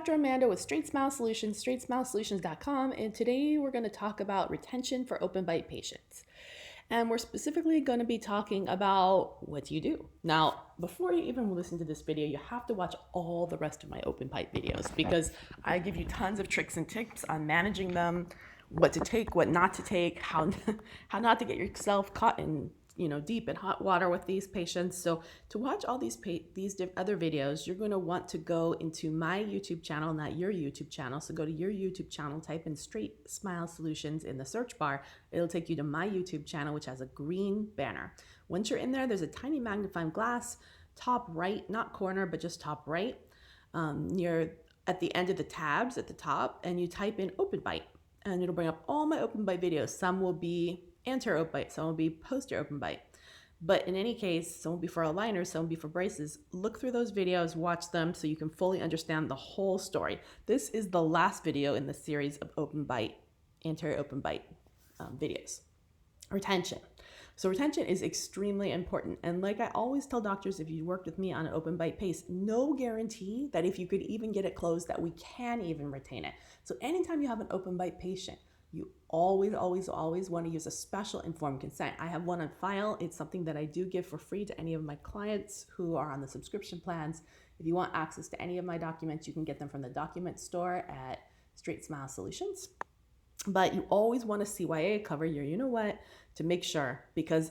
Dr. Amanda with StraightSmile Solutions, StraightSmileSolutions.com, and today we're going to talk about retention for Openbite patients. And we're specifically going to be talking about what do you do. Now, before you even listen to this video, you have to watch all the rest of my Openbite videos because I give you tons of tricks and tips on managing them, what to take, what not to take, how not to get yourself caught in deep in hot water with these patients. So to watch all these other videos, you're going to want to go into my YouTube channel, not your YouTube channel. So go to your YouTube channel, type in StraightSmile Solutions in the search bar. It'll take you to my YouTube channel, which has a green banner. Once you're in there, there's a tiny magnifying glass, top right, not corner, but just top right, near at the end of the tabs at the top, and you type in Openbite, and it'll bring up all my Openbite videos. Some will be anterior Openbite, some will be posterior Openbite. But in any case, some will be for aligners, some will be for braces. Look through those videos, watch them so you can fully understand the whole story. This is the last video in the series of Openbite, anterior Openbite videos. Retention. So retention is extremely important. And like I always tell doctors, if you worked with me on an Openbite case, no guarantee that if you could even get it closed that we can even retain it. So anytime you have an Openbite patient, you always want to use a special informed consent. I have one on file. It's something that I do give for free to any of my clients who are on the subscription plans. If you want access to any of my documents, you can get them from the document store at StraightSmile Solutions. But you always want to CYA cover your to make sure, because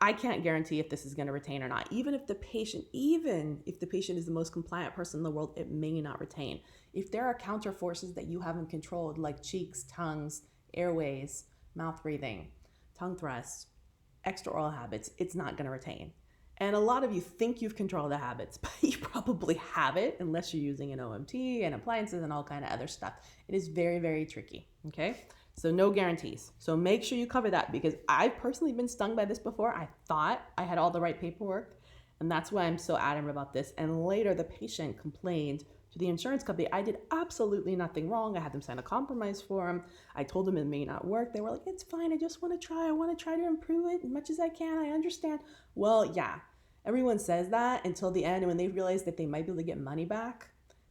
I can't guarantee if this is going to retain or not. Even if the patient is the most compliant person in the world, it may not retain. If there are counter forces that you haven't controlled, like cheeks, tongues, airways, mouth breathing, tongue thrust, extra oral habits, it's not going to retain. And a lot of you think you've controlled the habits, but you probably haven't unless you're using an OMT and appliances and all kind of other stuff. It is very, very tricky, okay? So no guarantees. So make sure you cover that, because I've personally been stung by this before. I thought I had all the right paperwork, and that's why I'm so adamant about this. And later the patient complained to the insurance company. I did absolutely nothing wrong. I had them sign a compromise form. I told them it may not work. They were like, it's fine. I just want to try. I want to try to improve it as much as I can. I understand. Well, yeah, everyone says that until the end. And when they realize that they might be able to get money back,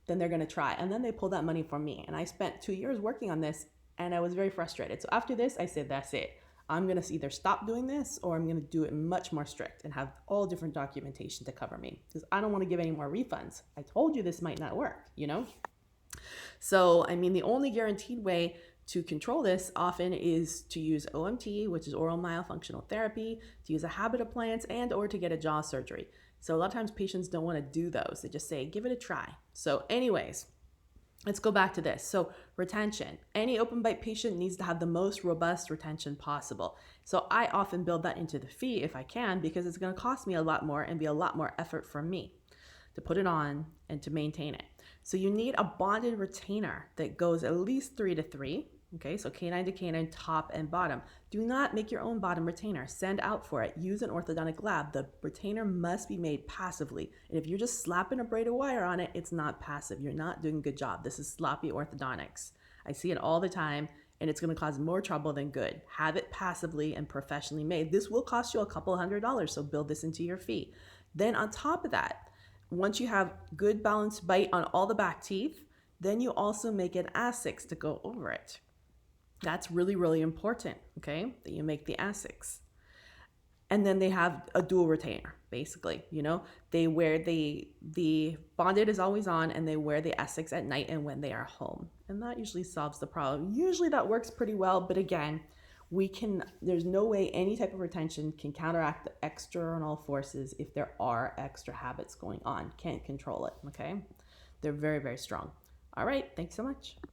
then they're going to try. And then they pull that money from me. And I spent 2 years working on this, and I was very frustrated. So after this, I said, that's it. I'm going to either stop doing this, or I'm going to do it much more strict and have all different documentation to cover me, because I don't want to give any more refunds. I told you this might not work, So, the only guaranteed way to control this often is to use OMT, which is oral myofunctional therapy, to use a habit appliance, and or to get a jaw surgery. So a lot of times patients don't want to do those. They just say, give it a try. So anyways, let's go back to this. So retention. Any Openbite patient needs to have the most robust retention possible. So I often build that into the fee if I can, because it's going to cost me a lot more and be a lot more effort from me to put it on and to maintain it. So you need a bonded retainer that goes at least 3 to 3. Okay, so canine to canine, top and bottom. Do not make your own bottom retainer. Send out for it. Use an orthodontic lab. The retainer must be made passively. And if you're just slapping a braided wire on it, it's not passive. You're not doing a good job. This is sloppy orthodontics. I see it all the time, and it's going to cause more trouble than good. Have it passively and professionally made. This will cost you a couple $100, so build this into your fee. Then on top of that, once you have good balanced bite on all the back teeth, then you also make an A6 to go over it. That's really, really important, okay, that you make the A6. And then they have a dual retainer, basically, They wear the bonded is always on, and they wear the A6 at night and when they are home. And that usually solves the problem. Usually that works pretty well, but again, there's no way any type of retention can counteract the external forces if there are extra habits going on. Can't control it, okay? They're very, very strong. All right, thanks so much.